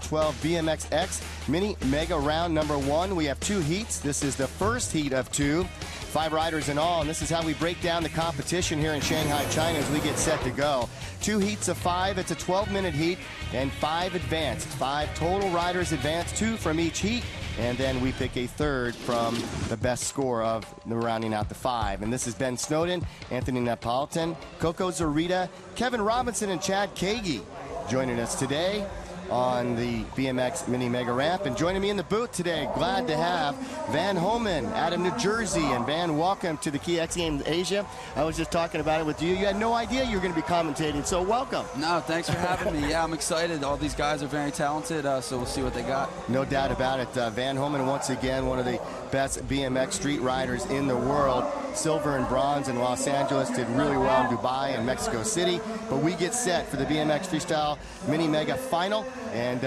2012 BMX X Mini Mega Round number 1. We have 2 heats. This is the first heat of 2. 5 riders in all, and this is how we break down the competition here in Shanghai, China as we get set to go. 2 heats of 5. It's a 12-minute heat, and 5 advanced. 5 total riders advance, 2 from each heat, and then we pick a third from the best score of the rounding out the 5. And this is Ben Snowden, Anthony Napolitan, Coco Zarita, Kevin Robinson, and Chad Kagi joining us today on the BMX Mini Mega Ramp. And joining me in the booth today, glad to have Van Holman out of New Jersey. And Van, welcome to the Key X Games Asia. I was just talking about it with you. You had no idea you were going to be commentating, so welcome. No, thanks for having me. Yeah, I'm excited. All these guys are very talented, so we'll see what they got. No doubt about it. Van Holman, once again, one of the best BMX street riders in the world. Silver and bronze in Los Angeles, did really well in Dubai and Mexico City. But we get set for the BMX Freestyle Mini Mega Final, and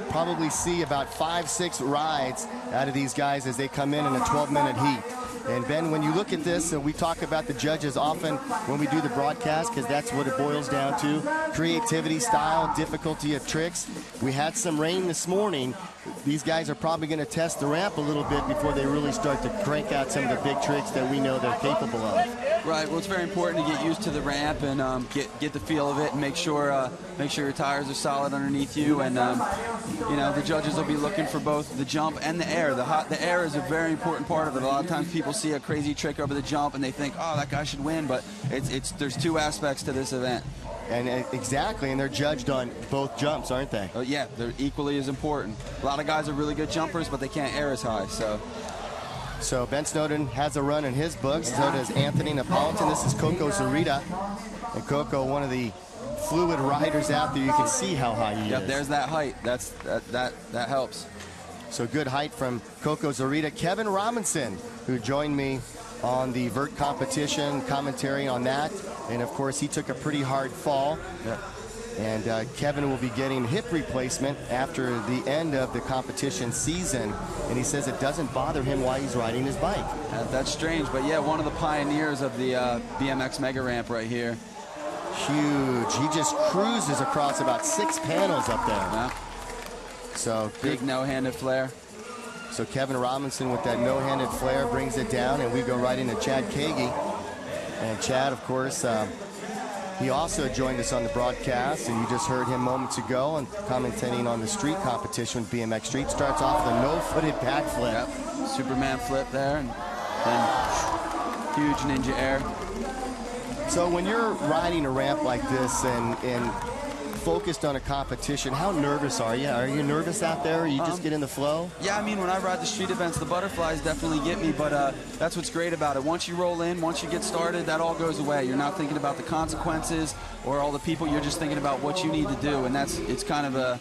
probably see about 5-6 rides out of these guys as they come in a 12-minute heat. And Ben, when you look at this, we talk about the judges often when we do the broadcast, because that's what it boils down to. Creativity, style, difficulty of tricks. We had some rain this morning. These guys are probably going to test the ramp a little bit before they really start to crank out some of the big tricks that we know they're capable of. Right. Well, it's very important to get used to the ramp and get the feel of it, and make sure your tires are solid underneath you. And you know, the judges will be looking for both the jump and the air. The air is a very important part of it. A lot of times people see a crazy trick over the jump and they think, oh, that guy should win. But there's 2 aspects to this event. And exactly, and they're judged on both jumps, aren't they? Oh yeah, they're equally as important. A lot of guys are really good jumpers, but they can't air as high. So Ben Snowden has a run in his books. So does Anthony Napolitan. This is Coco Zarita. And Coco, one of the fluid riders out there. You can see how high he is. There's that height. That helps. So good height from Coco Zarita. Kevin Robinson, who joined me on the vert competition, commentary on that. And of course, he took a pretty hard fall. Yeah. And Kevin will be getting hip replacement after the end of the competition season. And he says it doesn't bother him while he's riding his bike. That's strange, but yeah, one of the pioneers of the BMX Mega Ramp right here. Huge. He just cruises across about 6 panels up there. Yeah. So big no-handed flare. So Kevin Robinson with that no-handed flare brings it down, and we go right into Chad Kagi. And Chad, of course, he also joined us on the broadcast, and you just heard him moments ago and commentating on the street competition with BMX Street. Starts off with a no-footed backflip. Yep. Superman flip there, and then huge ninja air. So when you're riding a ramp like this and focused on a competition, how nervous are you? Are you nervous out there, or you just get in the flow? Yeah, I mean, when I ride the street events, the butterflies definitely get me, but that's what's great about it. Once you roll in, once you get started, that all goes away. You're not thinking about the consequences or all the people. You're just thinking about what you need to do, and it's kind of a,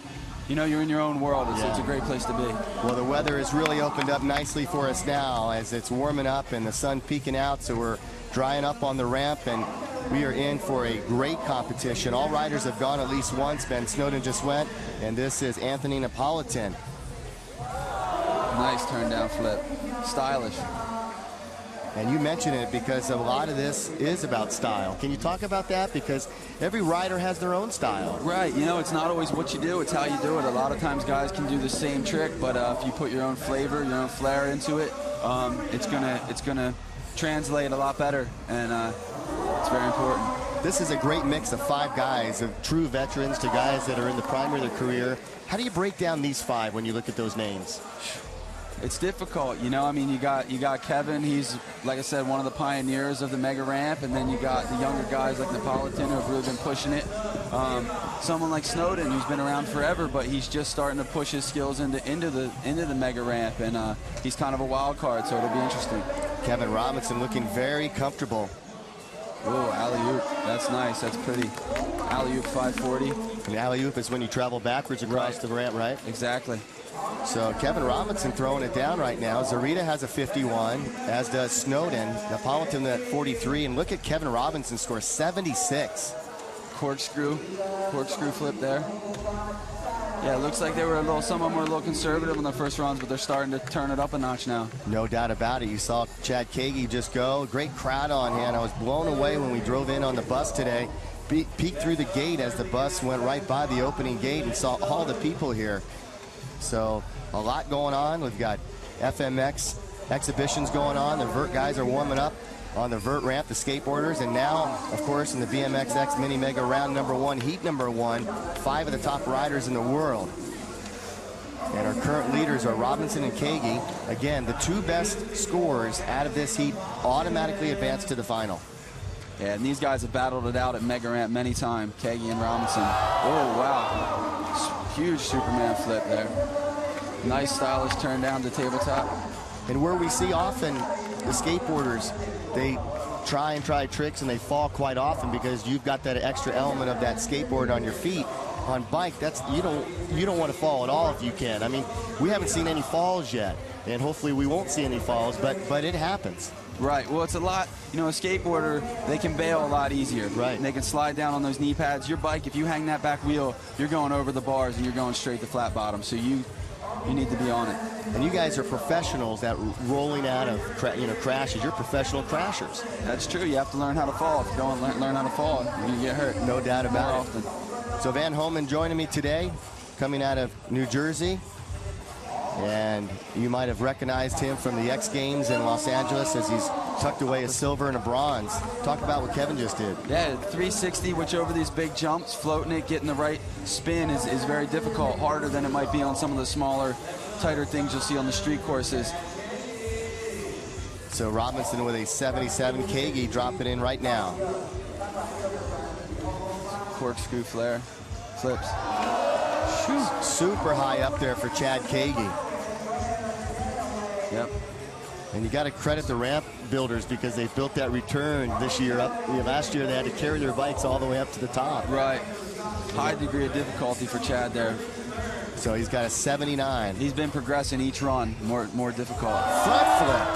you know, you're in your own world. It's a great place to be. Well, the weather has really opened up nicely for us now as it's warming up and the sun peeking out, so we're drying up on the ramp, and we are in for a great competition. All riders have gone at least once. Ben Snowden just went, and this is Anthony Napolitan. Nice turn down flip. Stylish. And you mentioned it because a lot of this is about style. Can you talk about that? Because every rider has their own style. Right. You know, it's not always what you do, it's how you do it. A lot of times guys can do the same trick, but if you put your own flavor, your own flair into it, it's gonna translate a lot better, and it's very important. This is a great mix of 5 guys, of true veterans to guys that are in the prime of their career. How do you break down these 5 when you look at those names? It's difficult, you know. I mean, you got Kevin. He's, like I said, one of the pioneers of the Mega Ramp, and then you got the younger guys like Napolitan who have really been pushing it. Someone like Snowden, who's been around forever, but he's just starting to push his skills into the Mega Ramp, and he's kind of a wild card, so it'll be interesting. Kevin Robinson looking very comfortable. Oh, alley-oop. That's nice. That's pretty. Alley-oop 540. And alley-oop is when you travel backwards across the ramp, right? Exactly. So Kevin Robinson throwing it down right now. Zarita has a 51, as does Snowden. Napolitan at 43, and look at Kevin Robinson's score, 76. Corkscrew flip there. Yeah, it looks like they were some of them were a little conservative in the first runs, but they're starting to turn it up a notch now. No doubt about it. You saw Chad Kagi just go. Great crowd on hand. I was blown away when we drove in on the bus today. Peeked through the gate as the bus went right by the opening gate and saw all the people here. So a lot going on. We've got FMX exhibitions going on. The vert guys are warming up on the vert ramp, the skateboarders, and now, of course, in the BMX X Mini Mega round number 1, heat number 1, 5 of the top riders in the world. And our current leaders are Robinson and Kagi. Again, the 2 best scores out of this heat automatically advance to the final. Yeah, and these guys have battled it out at Mega Ramp many times, Kagi and Robinson. Oh, wow. Huge Superman flip there. Nice stylish turn down to tabletop. And where we see often the skateboarders, they try tricks and they fall quite often because you've got that extra element of that skateboard on your feet. On bike, that's you don't want to fall at all if you can. I mean, we haven't seen any falls yet, and hopefully we won't see any falls, but it happens. Right. Well, it's a lot, you know, a skateboarder, they can bail a lot easier. Right. And they can slide down on those knee pads. Your bike, if you hang that back wheel, you're going over the bars and you're going straight to flat bottom. So you need to be on it. And you guys are professionals at rolling out of crashes. You're professional crashers. That's true. You have to learn how to fall. If you don't learn how to fall, you get hurt. No doubt about it. Often. So Van Homan joining me today, coming out of New Jersey. And you might have recognized him from the X Games in Los Angeles as he's tucked away a silver and a bronze. Talk about what Kevin just did. Yeah, 360, which over these big jumps, floating it, getting the right spin is very difficult, harder than it might be on some of the smaller, tighter things you'll see on the street courses. So Robinson with a 77, Kagi dropping in right now. Corkscrew flare, flips. Super high up there for Chad Kagi. Yep. And you got to credit the ramp builders because they built that return this year up. Last year they had to carry their bikes all the way up to the top. Right. High degree of difficulty for Chad there. So he's got a 79. He's been progressing each run, more difficult. Front flip.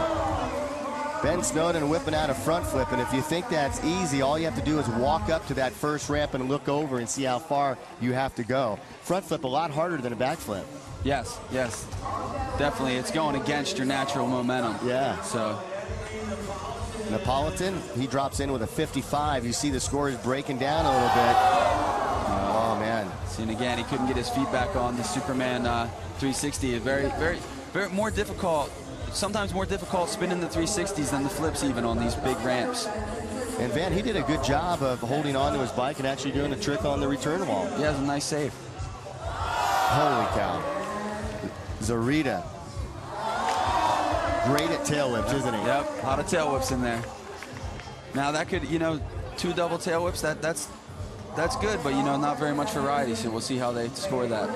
Ben Snowden whipping out a front flip, and if you think that's easy, all you have to do is walk up to that first ramp and look over and see how far you have to go. Front flip a lot harder than a back flip. Yes, definitely. It's going against your natural momentum. Yeah. So Napolitan, he drops in with a 55. You see the scores breaking down a little bit. Oh man. See, and again, he couldn't get his feet back on the Superman 360. Very more difficult. Sometimes more difficult spinning the 360s than the flips even on these big ramps. And Van, he did a good job of holding on to his bike and actually doing a trick on the return wall. Yeah, it was a nice save. Holy cow. Zarita. Great at tail whips, isn't he? Yep, a lot of tail whips in there. Now that could, 2 double tail whips, that's good, but not very much variety, so we'll see how they score that.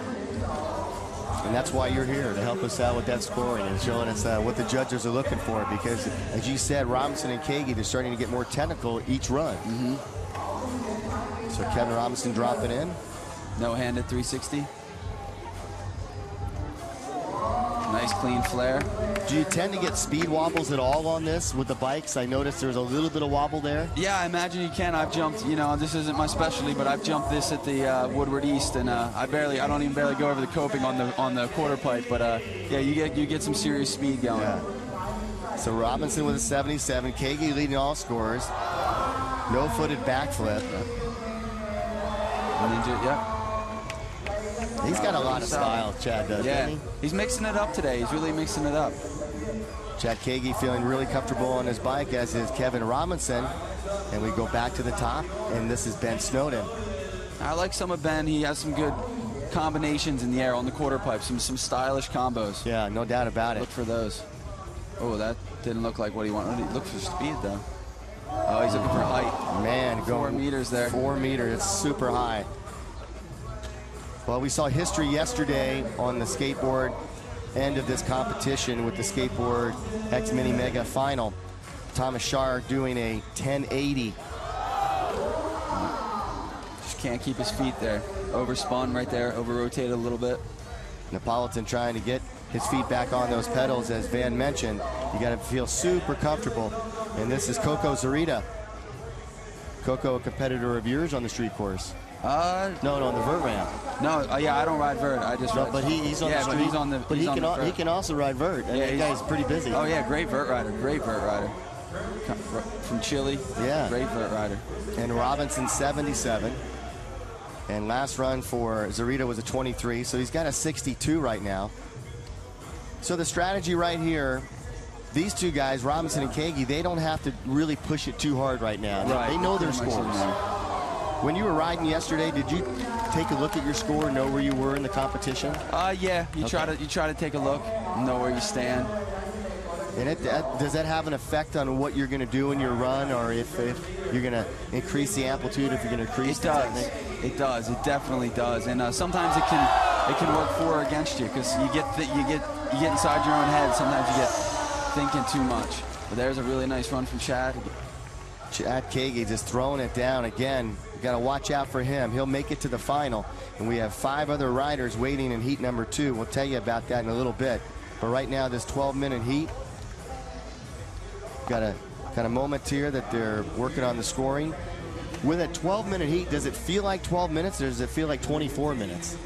And that's why you're here, to help us out with that scoring and showing us what the judges are looking for, because as you said, Robinson and Kagi, they're starting to get more technical each run. So Kevin Robinson dropping in. No-handed 360. Nice clean flare. Do you tend to get speed wobbles at all on this with the bikes? I noticed there's a little bit of wobble there. Yeah, I imagine you can. I've jumped, this isn't my specialty, but I've jumped this at the Woodward East, and I don't even barely go over the coping on the quarter pipe, but yeah, you get some serious speed going. Yeah. So Robinson with a 77, Kagi leading all scores. No-footed backflip. Yep. He's got a lot of style, Chad does, doesn't he? He's mixing it up today. He's really mixing it up. Chad Kagi feeling really comfortable on his bike, as is Kevin Robinson. And we go back to the top, and this is Ben Snowden. I like some of Ben. He has some good combinations in the air on the quarter pipe, some stylish combos. Yeah, no doubt about it. Look for those. Oh, that didn't look like what he wanted. He looked for speed, though. Oh, he's looking for height. Man, 4 meters there. 4 meters, it's super high. Well, we saw history yesterday on the skateboard end of this competition with the Skateboard X Mini Mega Final. Thomas Shark doing a 1080. Just can't keep his feet there. Overspun right there, over-rotated a little bit. Napolitan trying to get his feet back on those pedals, as Van mentioned. You got to feel super comfortable. And this is Coco Zarita. Coco, a competitor of yours on the street course. No, on the vert ramp. No, yeah, I don't ride vert. I just ride. But he's on the street. But he's on the. But he can also ride vert. And that guy's pretty busy. Oh yeah, great vert rider. From Chile. Yeah. Great vert rider. And Robinson 77. And last run for Zarita was a 23, so he's got a 62 right now. So the strategy right here, these two guys, Robinson and Kagi, they don't have to really push it too hard right now. Right. They know their scores. When you were riding yesterday, did you take a look at your score, know where you were in the competition? Yeah, you try to take a look, know where you stand. And does that have an effect on what you're going to do in your run, or if you're going to increase the amplitude, if you're going to increase the technique? It does. It definitely does. And sometimes it can work for or against you, because you get inside your own head. Sometimes you get thinking too much. But there's a really nice run from Chad. Chad Kagi just throwing it down again. You got to watch out for him. He'll make it to the final. And we have 5 other riders waiting in heat number 2. We'll tell you about that in a little bit. But right now, this 12-minute heat, got a moment here that they're working on the scoring. With a 12-minute heat, does it feel like 12 minutes or does it feel like 24 minutes?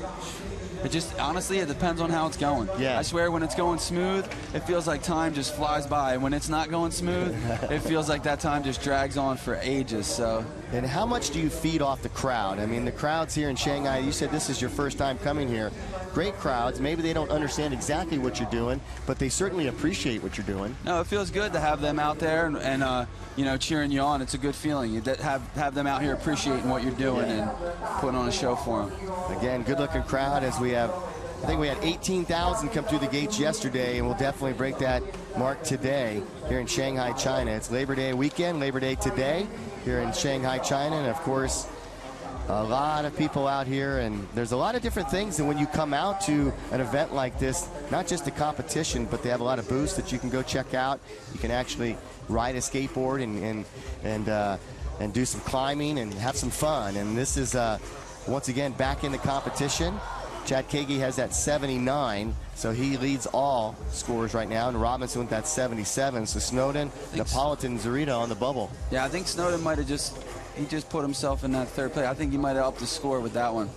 It just, honestly, it depends on how it's going. Yeah. I swear, when it's going smooth, it feels like time just flies by. And when it's not going smooth, it feels like that time just drags on for ages. So. And how much do you feed off the crowd? I mean, the crowds here in Shanghai, you said this is your first time coming here. Great crowds. Maybe they don't understand exactly what you're doing, but they certainly appreciate what you're doing. No, it feels good to have them out there and you know, cheering you on. It's a good feeling. You have them out here appreciating what you're doing and putting on a show for them. Again, good-looking crowd as we have, I think we had 18,000 come through the gates yesterday, and we'll definitely break that mark today here in Shanghai, China. It's Labor Day weekend, Labor Day today here in Shanghai, China, and of course, a lot of people out here, and there's a lot of different things. And when you come out to an event like this, not just a competition, but they have a lot of booths that you can go check out. You can actually ride a skateboard and do some climbing and have some fun. And this is once again back in the competition. Chad Kagi has that 79, so he leads all scores right now, and Robinson with that 77. So Snowden, Napolitan, Zarita on the bubble. Yeah, I think Snowden might have just put himself in that third place. I think he might have upped the score with that one.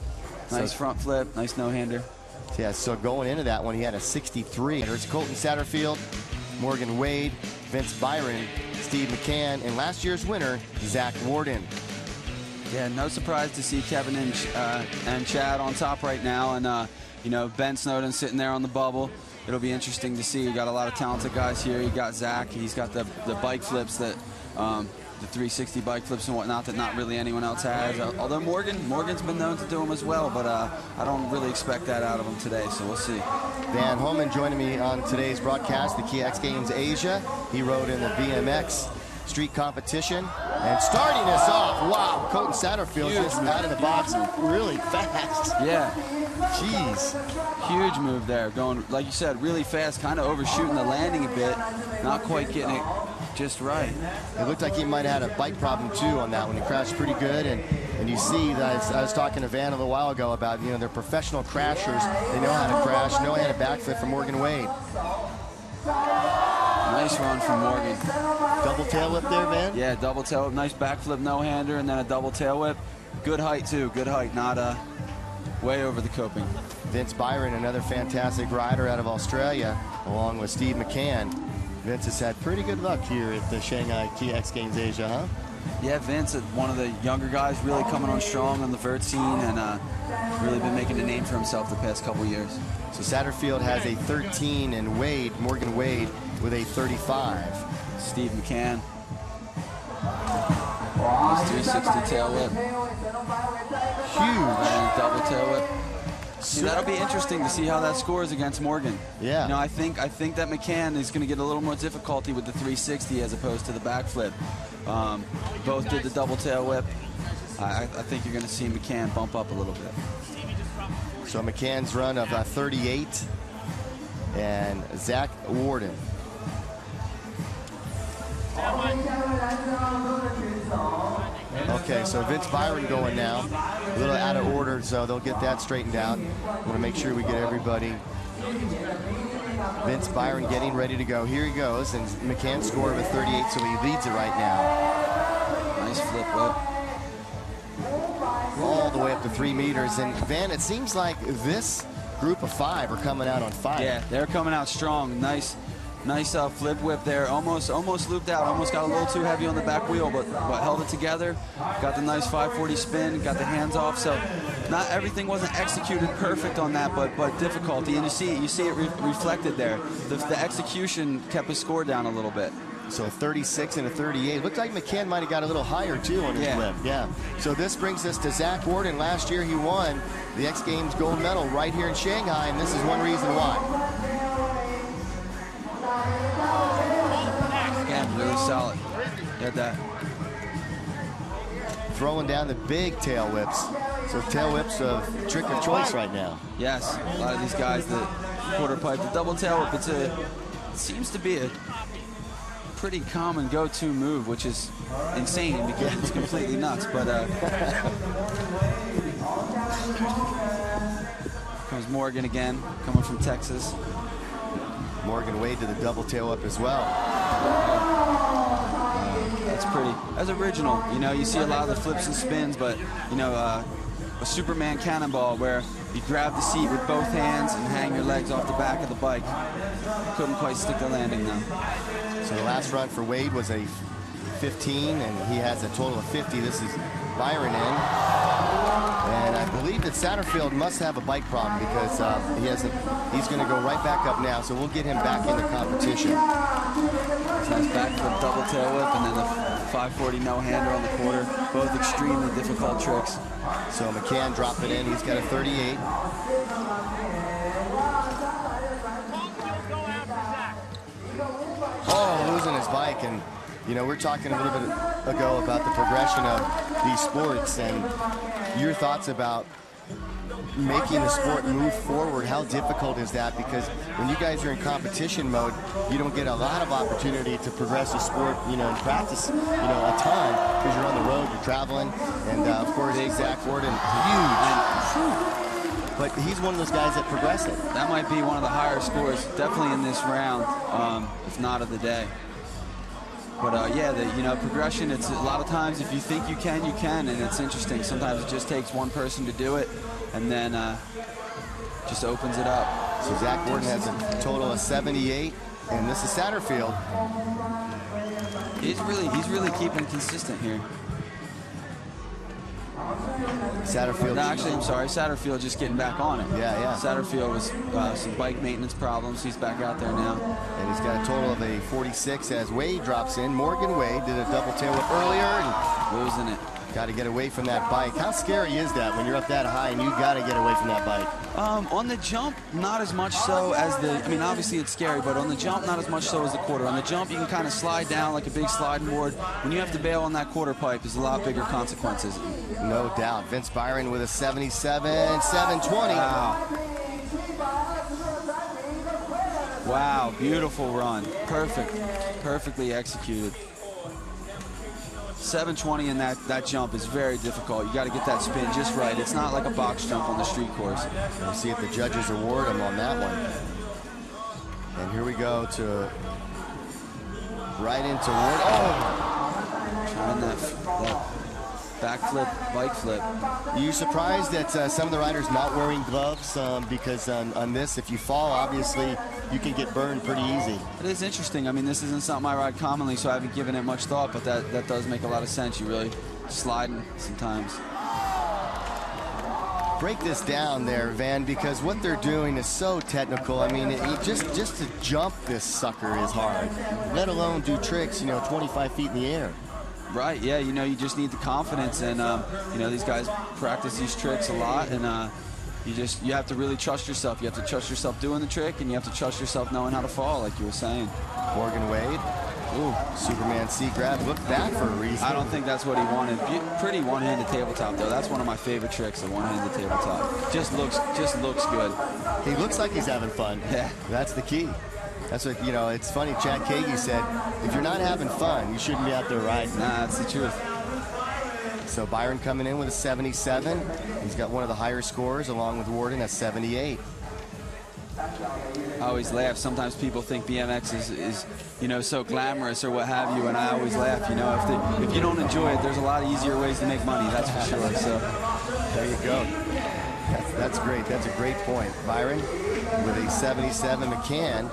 Nice front flip, nice no-hander. Yeah, so going into that one, he had a 63. There's Colton Satterfield, Morgan Wade, Vince Byron, Steve McCann, and last year's winner, Zach Warden. Yeah, no surprise to see Kevin and Chad on top right now, and you know, Ben Snowden sitting there on the bubble. It'll be interesting to see. You got a lot of talented guys here. You got Zach. He's got the bike flips that the 360 bike flips and whatnot that not really anyone else has. Although Morgan's been known to do them as well, but I don't really expect that out of him today. So we'll see. Van Homan joining me on today's broadcast, the Key X Games Asia. He rode in the BMX street competition. And starting us off, wow, Colton Satterfield just out of the box really fast. Yeah. Jeez. Huge move there. Going, like you said, really fast, kind of overshooting the landing a bit. Not quite getting it just right. It looked like he might have had a bike problem, too, on that one. He crashed pretty good. And you see that I was talking to Van a little while ago about, you know, they're professional crashers. They know how to crash, know how to backflip from Morgan Wade. Nice run from Morgan. Double tail whip there, man? Yeah, double tail whip. Nice backflip no-hander, and then a double tail whip. Good height, too. Good height. Not way over the coping. Vince Byron, another fantastic rider out of Australia, along with Steve McCann. Vince has had pretty good luck here at the Shanghai Key X Games Asia, huh? Yeah, Vince, one of the younger guys, really coming on strong on the vert scene, and really been making a name for himself the past couple years. So Satterfield has a 13, and Morgan Wade, with a 35. Steve McCann. Nice 360 tail whip. Huge. And double tail whip. See, that'll be interesting to see how that scores against Morgan. Yeah. You know, I think that McCann is going to get a little more difficulty with the 360 as opposed to the backflip. Both did the double tail whip. I think you're going to see McCann bump up a little bit. So McCann's run of 38, and Zach Warden. Okay, so Vince Byron going now. A little out of order, so they'll get that straightened out. I want to make sure we get everybody. Vince Byron getting ready to go. Here he goes, and McCann's score of a 38, so he leads it right now. Nice flip whip. All the way up to 3 meters. And Van, it seems like this group of 5 are coming out on fire. Yeah, they're coming out strong. Nice Nice flip whip there, almost looped out, almost got a little too heavy on the back wheel, but held it together. Got the nice 540 spin, got the hands off. So not everything wasn't executed perfect on that, but difficulty, and you see it reflected there. The execution kept his score down a little bit. So a 36 and a 38. Looked like McCann might have got a little higher too on his flip. Yeah. So this brings us to Zach Worden. Last year he won the X Games gold medal right here in Shanghai, and this is one reason why. Again, really solid. Got that. Throwing down the big tail whips. So tail whips of trick of choice right now. Yes, a lot of these guys, the quarter pipe, the double tail whip, it seems to be a pretty common go-to move, which is insane because it's completely nuts. But comes Morgan again, coming from Texas. Morgan Wade to the double tail up as well. That's pretty. That's original. You know, you see a lot of the flips and spins, but you know, a Superman cannonball where you grab the seat with both hands and hang your legs off the back of the bike. Couldn't quite stick the landing though. So the last run for Wade was a 15, and he has a total of 50. This is Byron in. And I believe that Satterfield must have a bike problem because he's going to go right back up now, so we'll get him back in the competition. Nice backflip double tail whip and then the 540 no-hander on the quarter. Both extremely difficult tricks. So McCann dropped it in. He's got a 38. Oh, losing his bike. And, you know, we're talking a little bit ago about the progression of these sports and your thoughts about making the sport move forward. How difficult is that? Because when you guys are in competition mode, you don't get a lot of opportunity to progress the sport, you know, and practice, you know, a ton because you're on the road, you're traveling, and of course, Zach Worden, huge. But he's one of those guys that progress it. That might be one of the higher scores, definitely in this round, if not of the day. But yeah, you know, progression, it's a lot of times if you think you can, and it's interesting. Sometimes it just takes one person to do it, and then just opens it up. So Zach Worden has a total of 78, and this is Satterfield. He's really keeping consistent here. Satterfield. No, actually, I'm sorry. Satterfield just getting back on it. Yeah, yeah. Satterfield was some bike maintenance problems. He's back out there now. And he's got a total of a 46 as Wade drops in. Morgan Wade did a double tail whip earlier and losing it. Got to get away from that bike. How scary is that when you're up that high and you got to get away from that bike? On the jump, not as much so as the, I mean, obviously it's scary, but on the jump, not as much so as the quarter. On the jump, you can kind of slide down like a big sliding board. When you have to bail on that quarter pipe, there's a lot bigger consequences. No doubt. Vince Byron with a 77, 720. Wow. Wow, beautiful run. Perfect. Perfectly executed. 720 in that jump is very difficult. You got to get that spin just right. It's not like a box jump on the street course. We'll see if the judges award him on that one. And here we go to right into Ward. Oh! Trying that backflip, bike flip. Are you surprised that some of the riders not wearing gloves? Because on this, if you fall, obviously, you can get burned pretty easy. It is interesting. I mean, this isn't something I ride commonly, so I haven't given it much thought, but that does make a lot of sense. You really sliding sometimes. Break this down there, Van, because what they're doing is so technical. I mean, just to jump this sucker is hard, let alone do tricks, 25 feet in the air. Right, yeah, you just need the confidence, and these guys practice these tricks a lot, and you have to really trust yourself. You have to trust yourself doing the trick, and you have to trust yourself knowing how to fall, like you were saying. Morgan Wade, ooh, Superman C grab, look back for a reason. I don't think that's what he wanted. Pretty one-handed tabletop though. That's one of my favorite tricks, the one-handed tabletop. Just looks good. He looks like he's having fun. Yeah, that's the key. That's what, it's funny, Chad Kagi said, if you're not having fun, you shouldn't be out there riding. Nah, that's the truth. So Byron coming in with a 77. He's got one of the higher scores along with Worden at 78. I always laugh. Sometimes people think BMX is so glamorous or what have you, and I always laugh. If you don't enjoy it, there's a lot of easier ways to make money, that's for sure. So there you go. That's great. That's a great point. Byron with a 77 McCann.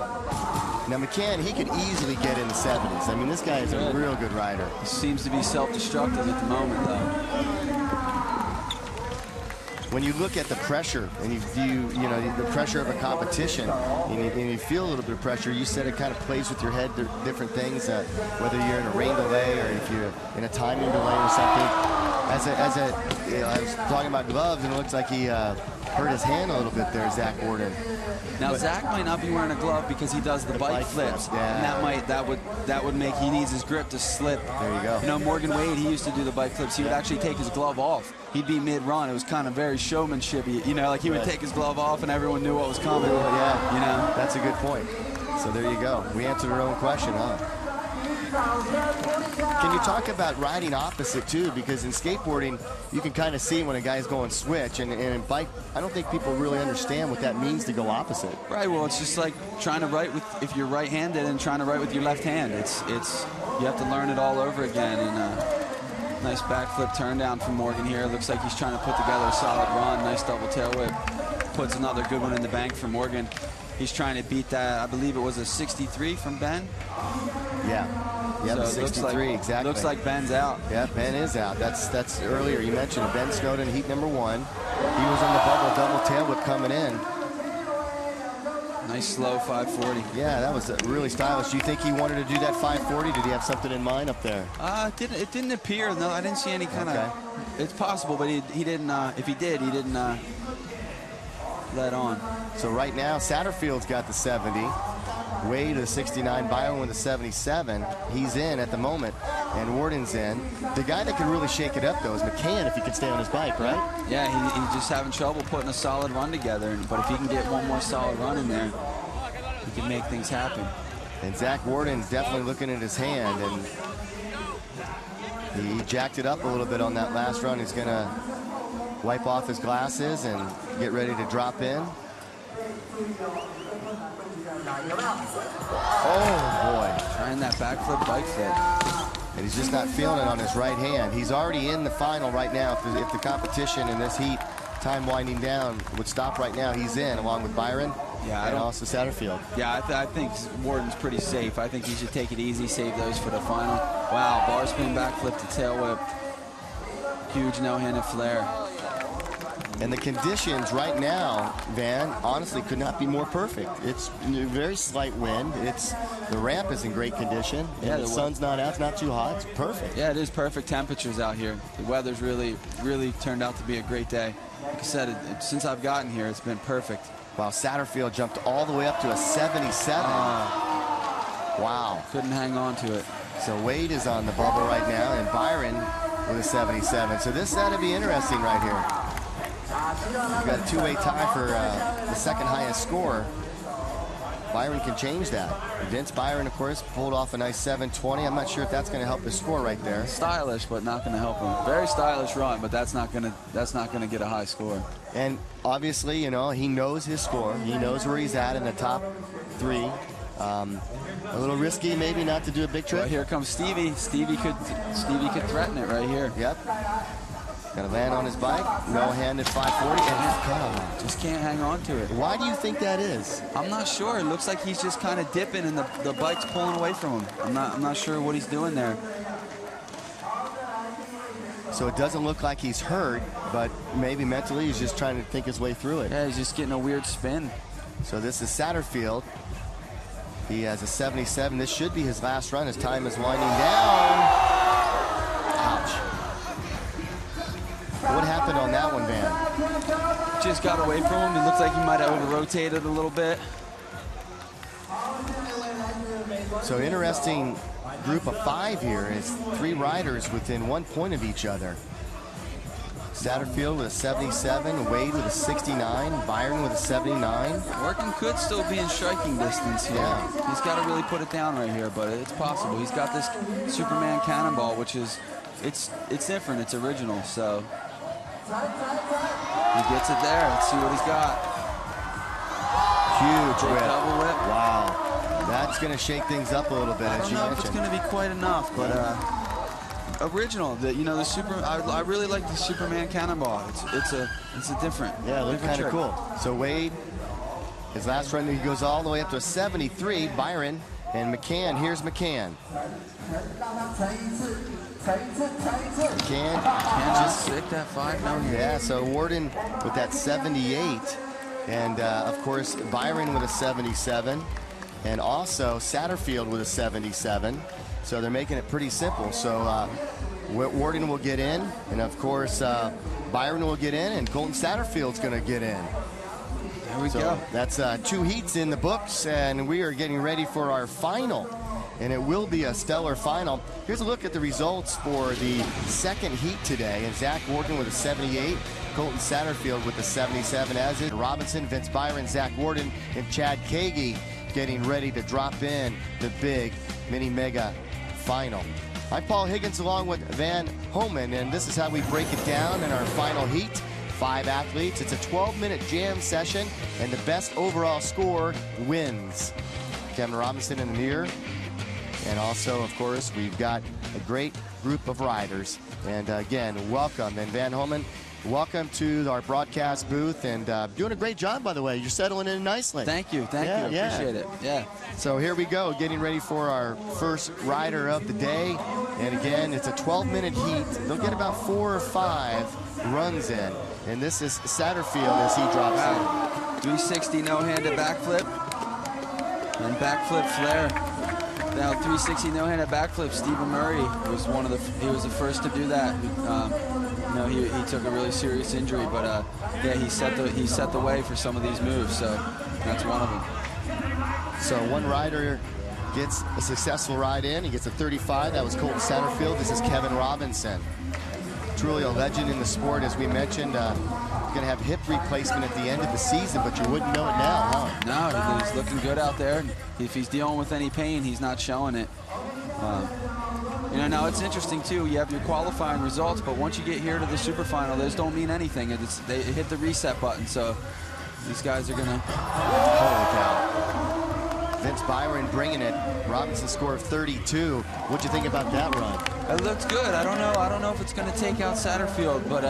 Now McCann, he could easily get in the 70s. I mean, this guy is a real good rider. He seems to be self-destructive at the moment, though. When you look at the pressure and you view, you know, the pressure of a competition, and you feel a little bit of pressure, you said it kind of plays with your head, different things, whether you're in a rain delay or if you're in a timing delay or something. You know, I was talking about gloves, and it looks like he hurt his hand a little bit there, Zach Worden. Now Zach might not be wearing a glove because he does the bike flips, yeah. and that would make, he needs his grip to slip. There you go. You know, Morgan Wade, he used to do the bike flips. He would actually take his glove off. He'd be mid-run. It was kind of very showmanshipy. You know, like he would take his glove off and everyone knew what was coming. Yeah, you know, that's a good point. So there you go. We answered our own question, huh? Can you talk about riding opposite too? Because in skateboarding, you can kind of see when a guy's going switch, and in bike, I don't think people really understand what that means to go opposite. Right. Well, it's just like trying to write with, if you're right-handed, and trying to write with your left hand. It's you have to learn it all over again. And nice backflip turn down from Morgan here. Looks like he's trying to put together a solid run. Nice double tail whip. Puts another good one in the bank for Morgan. He's trying to beat that. I believe it was a 63 from Ben. Yeah. Yeah, so 63, exactly. Looks like Ben's out. Yeah, Ben is out. That's earlier. You mentioned Ben Snowden, heat number 1. He was on the bubble double tail whip coming in. Nice slow 540. Yeah, that was really stylish. Do you think he wanted to do that 540? Did he have something in mind up there? It didn't appear. No, I didn't see any kind of. It's possible, but he didn't. If he did, he didn't let on. So right now, Satterfield's got the 70. Wade to the 69, Byron with the 77. He's in at the moment, and Warden's in. The guy that can really shake it up, though, is McCann, if he can stay on his bike, right? Yeah, he's just having trouble putting a solid run together, but if he can get one more solid run in there, he can make things happen. And Zach Warden's definitely looking at his hand, and he jacked it up a little bit on that last run. He's going to wipe off his glasses and get ready to drop in. Oh, boy. Trying that backflip bike flip. And he's just not feeling it on his right hand. He's already in the final right now. If the competition in this heat, time winding down, would stop right now, he's in, along with Byron and also Satterfield. Yeah, I think Warden's pretty safe. I think he should take it easy, save those for the final. Wow, bar spin backflip to tail whip. Huge no-handed flare. And the conditions right now, Van, honestly could not be more perfect. It's a very slight wind. The ramp is in great condition. And the sun's not out. It's not too hot. It's perfect. Yeah, it is perfect temperatures out here. The weather's really turned out to be a great day. Like I said, since I've gotten here, it's been perfect. Wow, Satterfield jumped all the way up to a 77. Wow. Couldn't hang on to it. So Wade is on the bubble right now, and Byron with a 77. So this ought to be interesting right here. We've got a two-way tie for the second highest score. Byron can change that. Vince Byron, of course, pulled off a nice 720. I'm not sure if that's going to help his score right there. Stylish, but not going to help him. Very stylish run, but that's not going to get a high score. And obviously, you know, he knows his score. He knows where he's at in the top 3. A little risky, maybe, not to do a big trick. Well, here comes Stevie. Stevie could threaten it right here. Yep. Gonna land on his bike, no-handed 540, and he's come. Just can't hang on to it. Why do you think that is? I'm not sure. It looks like he's just kind of dipping, and the bike's pulling away from him. I'm not sure what he's doing there. So it doesn't look like he's hurt, but maybe mentally he's just trying to think his way through it. Yeah, he's just getting a weird spin. So this is Satterfield. He has a 77. This should be his last run. His time is winding down. Ouch. What happened on that one, Van? Just got away from him. It looks like he might have over-rotated a little bit. So interesting group of 5 here. It's 3 riders within 1 point of each other. Satterfield with a 77, Wade with a 69, Byron with a 79. Morgan could still be in striking distance here. Yeah. He's got to really put it down right here, but it's possible. He's got this Superman cannonball, which is, it's different. It's original, so he gets it there. Let's see what he's got. Huge whip. Double whip. Wow. That's going to shake things up a little bit, as you mentioned. I don't know if it's going to be quite enough, but original. You know, the I really like the Superman cannonball. It's a different. Yeah, it looks kind of cool. So Wade His last run, he goes all the way up to a 73. Byron and McCann. Here's McCann. McCann just sick that 5-0. Yeah, so Worden with that 78. And, of course, Byron with a 77. And also Satterfield with a 77. So they're making it pretty simple. So Worden will get in. And, of course, Byron will get in. And Colton Satterfield's going to get in. There we go. That's 2 heats in the books. And we are getting ready for our final. And it will be a stellar final. Here's a look at the results for the second heat today. And Zach Worden with a 78. Colton Satterfield with a 77, as is Robinson, Vince Byron, Zach Worden, and Chad Kagi getting ready to drop in the big mini mega final. I'm Paul Higgins along with Van Homan, and this is how we break it down in our final heat. 5 athletes. It's a 12-minute jam session, and the best overall score wins. Kevin Robinson in the mirror. And also, of course, we've got a great group of riders. And again, welcome. And Van Homan, welcome to our broadcast booth, and doing a great job, by the way. You're settling in nicely. Thank you. Appreciate it. Yeah. So here we go, getting ready for our first rider of the day. And again, it's a 12-minute heat. They'll get about 4 or 5 runs in. And this is Satterfield as he drops in. 360 no-handed backflip and backflip flare. Now 360 no-handed backflip. Stephen Murray was he was the first to do that. He took a really serious injury, but yeah, he set the way for some of these moves. So that's one of them. So one rider gets a successful ride in. He gets a 35. That was Colton Satterfield. This is Kevin Robinson. Truly a legend in the sport, as we mentioned. Going to have hip replacement at the end of the season, but you wouldn't know it now, huh? No, he's looking good out there. If he's dealing with any pain, he's not showing it. Now it's interesting too. You have your qualifying results, but once you get here to the super final, those don't mean anything. They hit the reset button, so these guys are gonna. Holy cow! Vince Byron bringing it. Robinson score of 32. What'd you think about that run? It looked good. I don't know if it's gonna take out Satterfield, but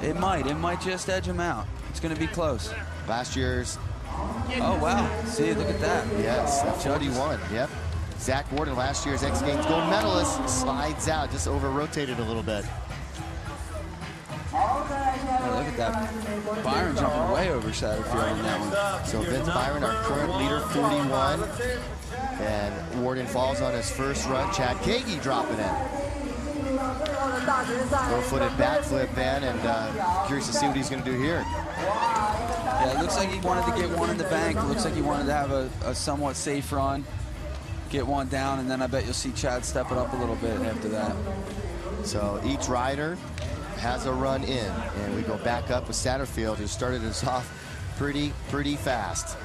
it might just edge him out. It's gonna be close. Last year's. Oh wow! See, look at that. Yes, 41. Yep. Zach Worden, last year's X Games gold medalist, slides out, just over-rotated a little bit. Oh, look at that. Byron jumping way over Satterfield on that one. So Vince Byron, our current leader, 41. And Worden falls on his first run. Chad Kagi dropping in. Low-footed backflip, Van, and curious to see what he's going to do here. Yeah, it looks like he wanted to get one in the bank. It looks like he wanted to have a somewhat safe run. Get one down, and then I bet you'll see Chad step it up a little bit after that. So each rider has a run in, and we go back up with Satterfield, who started us off pretty fast.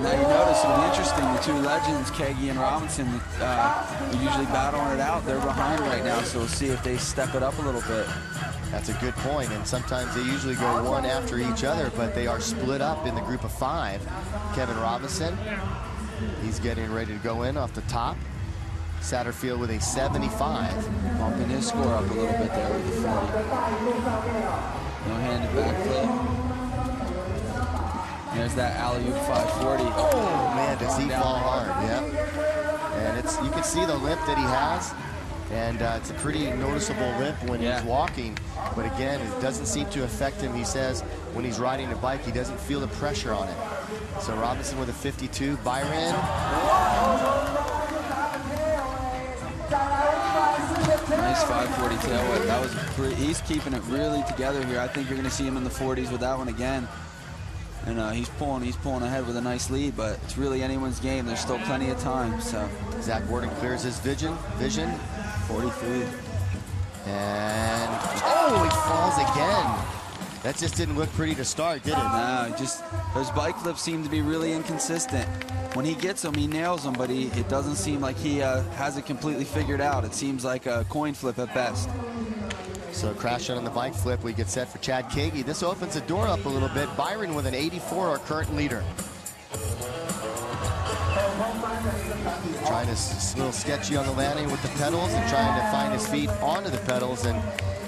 Now you notice it'll be interesting, the 2 legends, Kagi and Robinson, are usually battling it out. They're behind right now, so we'll see if they step it up a little bit. That's a good point, and sometimes they usually go one after each other, but they are split up in the group of 5. Kevin Robinson, he's getting ready to go in off the top. Satterfield with a 75. Bumping his score up a little bit there with the 40. No-handed backflip. There's that alley-oop 540. Oh, man, does he fall hard. Yep. And you can see the limp that he has. And it's a pretty noticeable limp when he's walking. But again, it doesn't seem to affect him. He says when he's riding a bike, he doesn't feel the pressure on it. So Robinson with a 52. Byron. Nice 540 tail whip. That was he's keeping it really together here. I think you're going to see him in the 40s with that one again. And he's pulling ahead with a nice lead, but it's really anyone's game. There's still plenty of time. So Zach Worden clears his vision. 43. And he falls again. That just didn't look pretty to start, did it? No, those bike flips seem to be really inconsistent. When he gets them, he nails them, but it doesn't seem like he has it completely figured out. It seems like a coin flip at best. So crash shot on the bike flip. We get set for Chad Kagi. This opens the door up a little bit. Byron with an 84, our current leader. Trying to a little sketchy on the landing with the pedals and trying to find his feet onto the pedals. And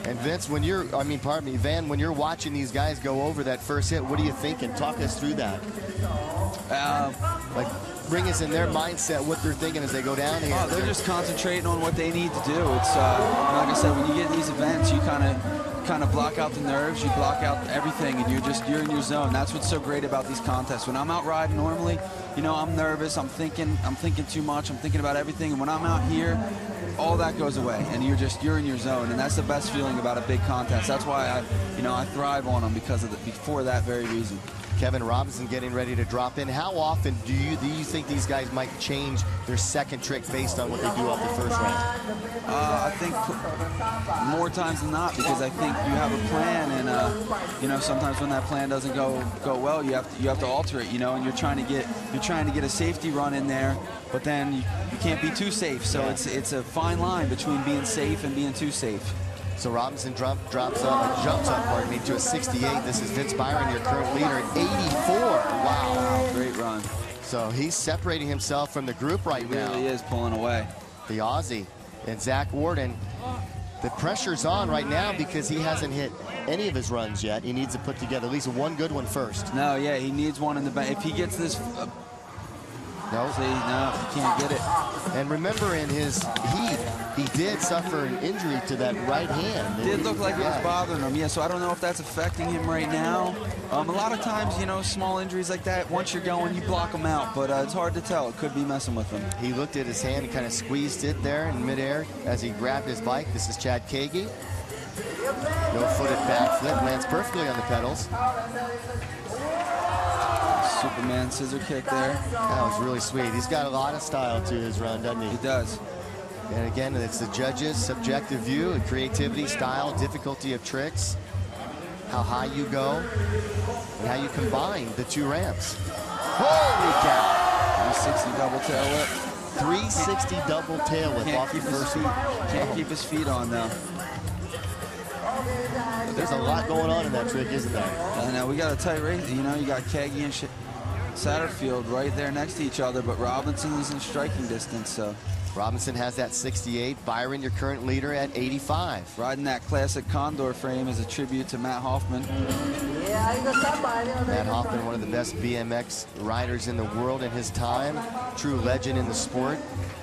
And Vince, when you're, pardon me, Van, when you're watching these guys go over that first hit, what are you thinking? Talk us through that. Like, bring us in their mindset, what they're thinking as they go down here. Oh, they're just concentrating on what they need to do. It's like I said, when you get in these events, you kind of block out the nerves, you block out everything, and you're in your zone. That's what's so great about these contests. When I'm out riding normally, you know, I'm nervous, I'm thinking too much, I'm thinking about everything, and when I'm out here, all that goes away, and you're in your zone, and that's the best feeling about a big contest. That's why I thrive on them, because of for that very reason. Kevin Robinson getting ready to drop in. How often do you think these guys might change their second trick based on what they do off the first round? I think more times than not, because I think you have a plan, and you know, sometimes when that plan doesn't go well, you have to alter it, you know, and you're trying to get a safety run in there, but then you can't be too safe. So it's a fine line between being safe and being too safe. So Robinson jumps up, pardon me, to a 68. This is Vince Byron, your current leader, at 84. Wow. Great run. So he's separating himself from the group right now. He really is pulling away. The Aussie. And Zach Warden, the pressure's on right now because he hasn't hit any of his runs yet. He needs to put together at least one good one first. No, yeah, he needs one in the back. If he gets this... No. See, no, he can't get it. And remember, in his heat, he did suffer an injury to that right hand. It did look like it was bothering him, yeah, so I don't know if that's affecting him right now. A lot of times, you know, small injuries like that, once you're going, you block them out, but it's hard to tell. It could be messing with him. He looked at his hand and kind of squeezed it there in midair as he grabbed his bike. This is Chad Kagi. No-footed backflip, lands perfectly on the pedals. Superman scissor kick there. That was really sweet. He's got a lot of style to his run, doesn't he? He does. And again, it's the judges' subjective view of creativity, style, difficulty of tricks, how high you go, and how you combine the two ramps. Holy cow! 360 double tail whip. 360 double tail whip off the first heat. Can't keep his feet on though. There's a lot going on in that trick, isn't there? I know, we got a tight race. You know, you got Kagi and Satterfield right there next to each other, but Robinson is in striking distance, so. Robinson has that 68. Byron, your current leader, at 85. Riding that classic Condor frame is a tribute to Matt Hoffman. Matt Hoffman, one of the best BMX riders in the world in his time. True legend in the sport.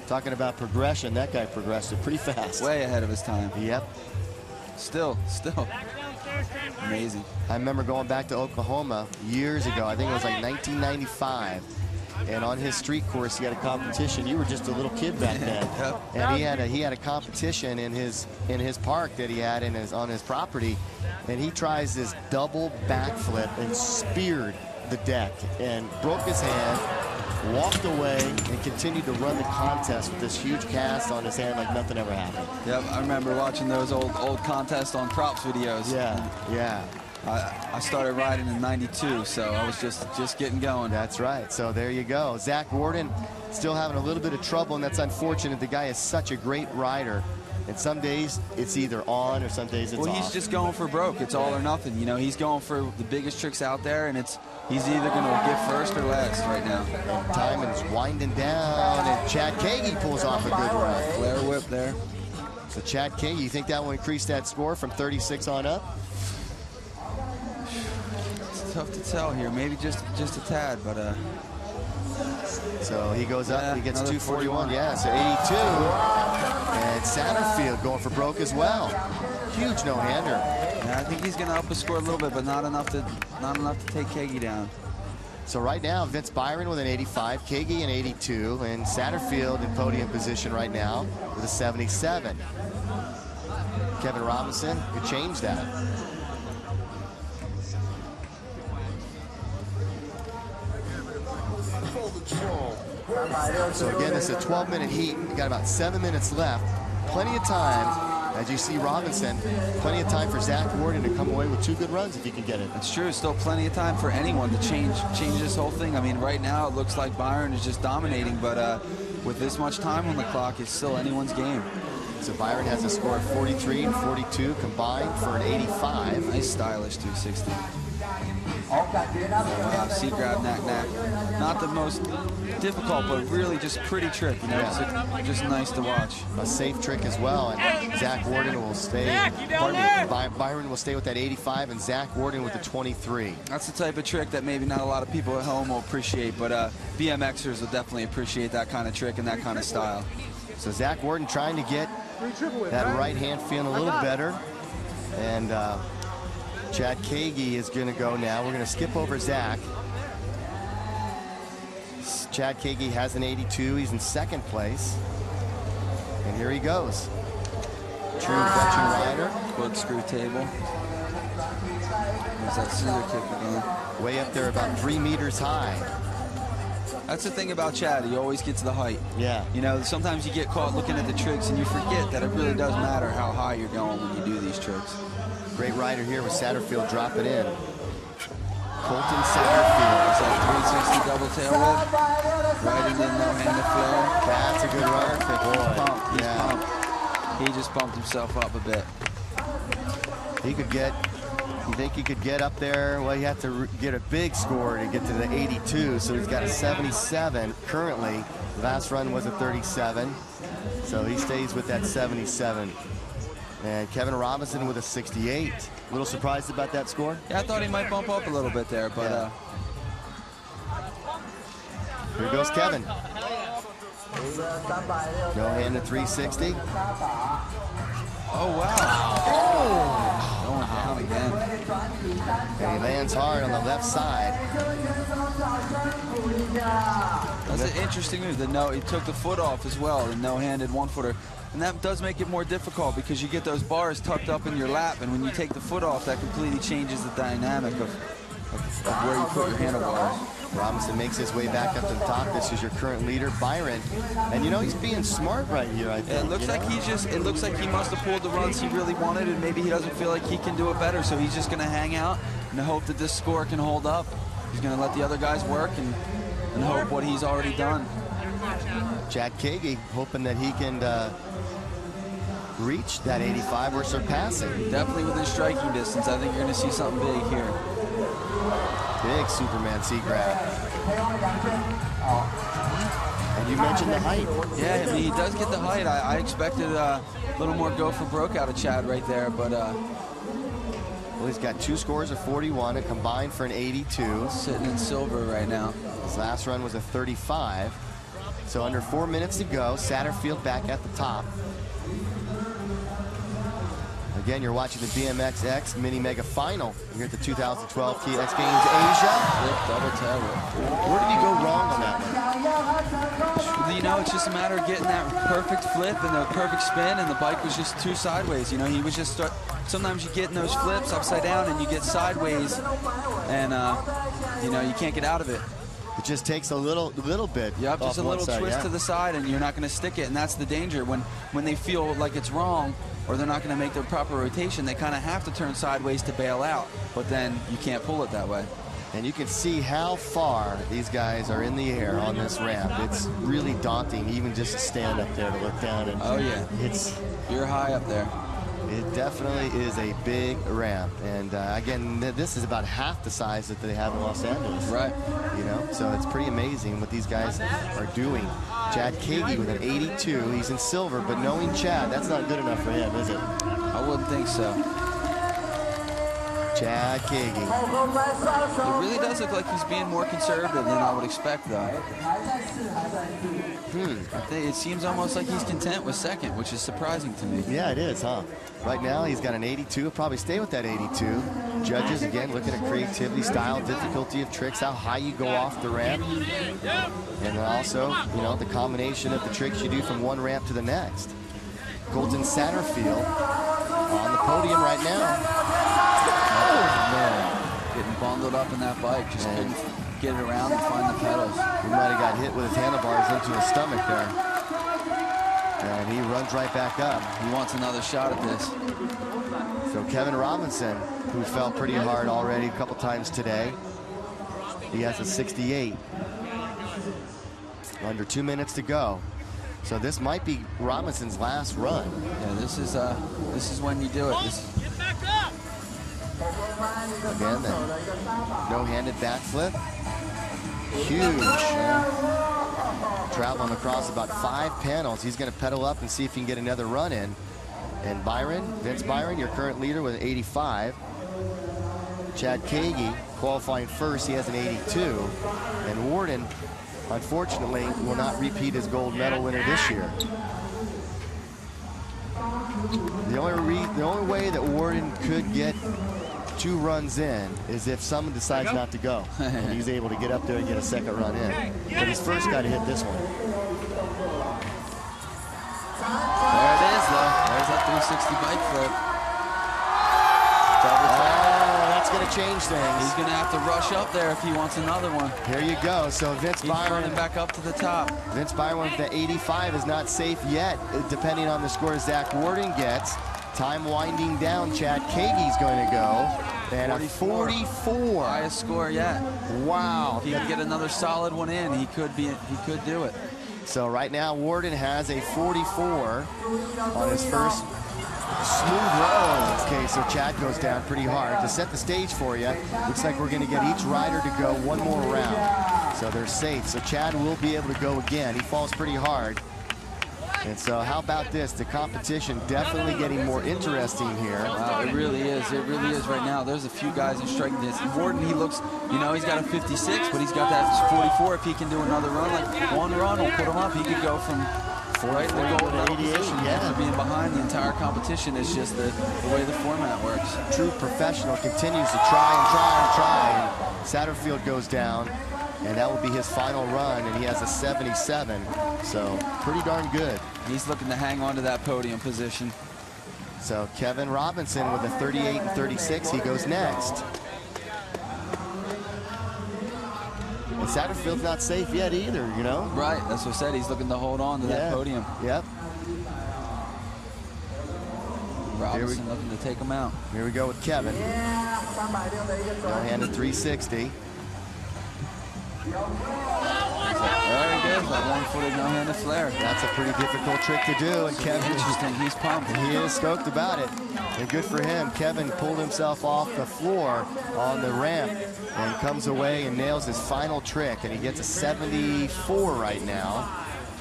Talking about progression, that guy progressed pretty fast. Way ahead of his time. Yep. Still. Amazing. I remember going back to Oklahoma years ago. I think it was like 1995. And on his street course, he had a competition. You were just a little kid back then. Yep. And he had a competition in his park that he had on his property. And he tries this double backflip and speared the deck and broke his hand, walked away, and continued to run the contest with this huge cast on his hand like nothing ever happened. Yep, I remember watching those old contests on props videos. Yeah. I started riding in '92, so I was just getting going. That's right. So there you go. Zach Warden still having a little bit of trouble, and that's unfortunate. The guy is such a great rider. And some days it's either on or some days it's off. Well, he's just going for broke. It's all or nothing. You know, he's going for the biggest tricks out there, and he's either going to get first or last right now. And time is winding down, and Chad Kagi pulls off a good run. Flare whip there. So Chad Kagi, you think that will increase that score from 36 on up? It's tough to tell here. Maybe just a tad, but so he goes up, he gets 241. 41. Yeah, so 82. And Satterfield going for broke as well. Huge no-hander. Yeah, I think he's going to up his score a little bit, but not enough to take Kagi down. So right now, Vince Byron with an 85, Kagi an 82, and Satterfield in podium position right now with a 77. Kevin Robinson could change that. So again, it's a 12-minute heat. We got about 7 minutes left. Plenty of time, as you see Robinson, plenty of time for Zach Warden to come away with 2 good runs if he can get it. It's true. Still plenty of time for anyone to change this whole thing. I mean, right now it looks like Byron is just dominating, but with this much time on the clock, it's still anyone's game. So Byron has a score of 43 and 42 combined for an 85. Nice stylish 260. Wow, C grab, knack. Not the most difficult, but really just pretty trick. You know, just nice to watch. A safe trick as well. And Zach Warden will stay. Byron will stay with that 85, and Zach Warden with the 23. That's the type of trick that maybe not a lot of people at home will appreciate, but BMXers will definitely appreciate that kind of trick and that kind of style. So Zach Warden trying to get that right hand feeling a little better. And Chad Kagi is going to go now. We're going to skip over Zach. Chad Kagi has an 82. He's in second place. And here he goes. True veteran rider. Foot screw table. There's that scissor kick again. Way up there about 3 meters high. That's the thing about Chad. He always gets the height. Yeah. You know, sometimes you get caught looking at the tricks and you forget that it really does matter how high you're going when you do these tricks. Great rider here with Satterfield dropping in. Colton Satterfield. It's that 360 double tail whip. Right into the no-handed flare. That's a good runner. He's pumped. He's pumped. He just pumped himself up a bit. He could get, you think he could get up there? Well, you have to get a big score to get to the 82. So he's got a 77 currently. Last run was a 37. So he stays with that 77. And Kevin Robinson with a 68. A little surprised about that score? Yeah, I thought he might bump up a little bit there, but... Yeah. Here goes Kevin. No-handed 360. Oh, wow. Going down again. And he lands hard on the left side. That's an interesting move. He took the foot off as well, the no-handed one-footer. And that does make it more difficult because you get those bars tucked up in your lap, and when you take the foot off, that completely changes the dynamic of where you put your handlebars. Robinson makes his way back up to the top. This is your current leader, Byron. And you know, he's being smart right here, I think. It looks like it looks like he must have pulled the runs he really wanted, and maybe he doesn't feel like he can do it better, so he's just going to hang out and hope that this score can hold up. He's going to let the other guys work and hope what he's already done. Chad Kagi hoping that he can reach that 85 or surpass it. Definitely within striking distance. I think you're going to see something big here. Big Superman C grab. And you mentioned the height. Yeah, I mean, he does get the height. I expected a little more go for broke out of Chad right there, but... well, he's got 2 scores of 41, a combined for an 82. Sitting in silver right now. His last run was a 35. So under 4 minutes to go, Satterfield back at the top. Again, you're watching the BMX X Mini Mega Final here at the 2012 TX Games Asia. Double tail whip. Where did he go wrong on that one? You know, it's just a matter of getting that perfect flip and the perfect spin, and the bike was just too sideways. You know, he was just sometimes you get in those flips upside down and you get sideways, and you know, you can't get out of it. It just takes a little bit. Yep, just a little side, twist to the side, and you're not going to stick it, and that's the danger. When they feel like it's wrong or they're not going to make their proper rotation, they kind of have to turn sideways to bail out, but then you can't pull it that way. And you can see how far these guys are in the air on this ramp. It's really daunting, even just to stand up there to look down. And oh yeah, you're high up there. It definitely is a big ramp, and again, this is about half the size that they have in Los Angeles. Right. You know, so it's pretty amazing what these guys are doing. Chad Kagi with an 82. He's in silver, but knowing Chad, that's not good enough for him, is it? I wouldn't think so. Chad Kagi. It really does look like he's being more conservative than I would expect, though. It seems almost like he's content with second, which is surprising to me. Yeah, it is, huh? Right now, he's got an 82. He'll probably stay with that 82. Judges, again, looking at creativity, style, difficulty of tricks, how high you go off the ramp. And then also, you know, the combination of the tricks you do from one ramp to the next. Colton Satterfield on the podium right now. Oh, man. Getting bundled up in that bike. Just couldn't get it around and find the pedals. He might have got hit with his handlebars into his stomach there. And he runs right back up. He wants another shot at this. So Kevin Robinson, who fell pretty hard already a couple times today, he has a 68. Under 2 minutes to go. So this might be Robinson's last run. Yeah, this is when you do it. Get back up! Again, the no-handed backflip. Huge. Traveling across about 5 panels. He's going to pedal up and see if he can get another run in. And Vince Byron, your current leader with an 85. Chad Kagi qualifying first, he has an 82. And Worden, unfortunately, will not repeat his gold medal winner this year. The only way that Worden could get 2 runs in is if someone decides not to go. And he's able to get up there and get a second run in. But he's first got to hit this one. There it is, though. There's that 360 bike flip. Oh, that's going to change things. He's going to have to rush up there if he wants another one. Here you go. So Vince Byron running back up to the top. Vince Byron with the 85 is not safe yet, depending on the score Zach Worden gets. Time winding down. Chad Kagi's going to go. And 44. A 44. Highest score yet. Wow. If he can get another solid one in, he could do it. So right now, Worden has a 44 on his first smooth roll. Okay, so Chad goes down pretty hard. To set the stage for you, looks like we're going to get each rider to go one more round. So they're safe. So Chad will be able to go again. He falls pretty hard. And so how about this? The competition definitely getting more interesting here. Wow, it really is. It really is right now. There's a few guys in striking distance. Worden, he looks, you know, he's got a 56, but he's got that 44. If he can do another run, like one run will put him up. He could go from right in the gold medal position after being behind the entire competition. It's just the way the format works. True professional continues to try and try and try. And Satterfield goes down. And that will be his final run, and he has a 77, so pretty darn good. He's looking to hang on to that podium position. So Kevin Robinson with a 38 and 36, he goes next. And Satterfield's not safe yet either, you know? Right, that's what I said. He's looking to hold on to that podium. Yep. Robinson looking to take him out. Here we go with Kevin. No-handed 360. There he goes, that one-footed no-handed flare. That's a pretty difficult trick to do, and Kevin, interesting. He's pumped. He is stoked about it, and good for him. Kevin pulled himself off the floor on the ramp and comes away and nails his final trick, and he gets a 74 right now.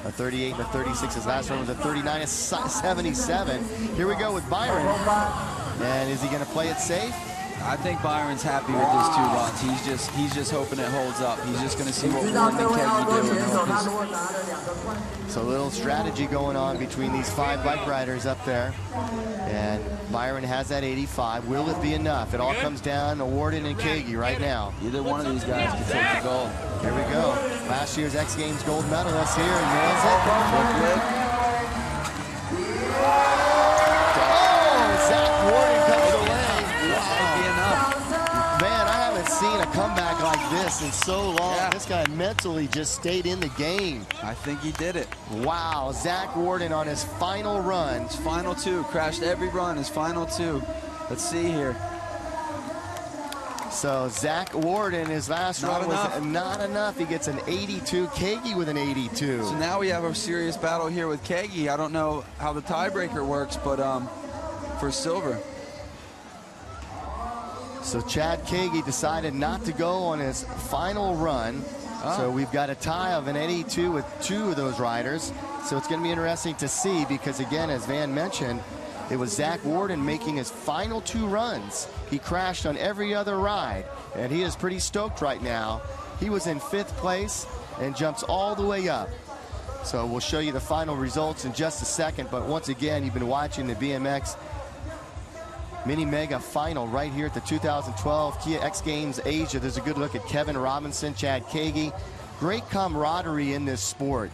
A 38 and a 36. His last one was a 39, a 77. Here we go with Byron, and is he going to play it safe? I think Byron's happy with his 2 runs. He's just hoping it holds up. He's just going to see what Worden and Kagi do. So a little strategy going on between these 5 bike riders up there. And Byron has that 85. Will it be enough? It all comes down to Worden and Kagi right now. Either one of these guys can take the gold. Here we go. Last year's X Games gold medalist here, and nails it. Zach Worden comes away. Man, I haven't seen a comeback like this in so long. Yeah. This guy mentally just stayed in the game. I think he did it. Wow, Zach Worden on his final run. His final 2, crashed every run, his final 2. Let's see here. So Zach Worden, his last run was not enough. He gets an 82. Kagi with an 82. So now we have a serious battle here with Kagi. I don't know how the tiebreaker works, but for silver. So Chad Kagi decided not to go on his final run. So we've got a tie of an 82 with 2 of those riders. So it's going to be interesting to see because, again, as Van mentioned, it was Zach Worden making his final 2 runs. He crashed on every other ride, and he is pretty stoked right now. He was in 5th place and jumps all the way up. So we'll show you the final results in just a second. But once again, you've been watching the BMX Mini Mega Final right here at the 2012 Kia X Games Asia. There's a good look at Kevin Robinson, Chad Kagi. Great camaraderie in this sport.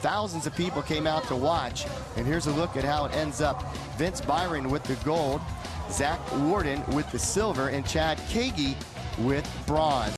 Thousands of people came out to watch, and here's a look at how it ends up. Vince Byron with the gold, Zach Worden with the silver, and Chad Kagi with bronze.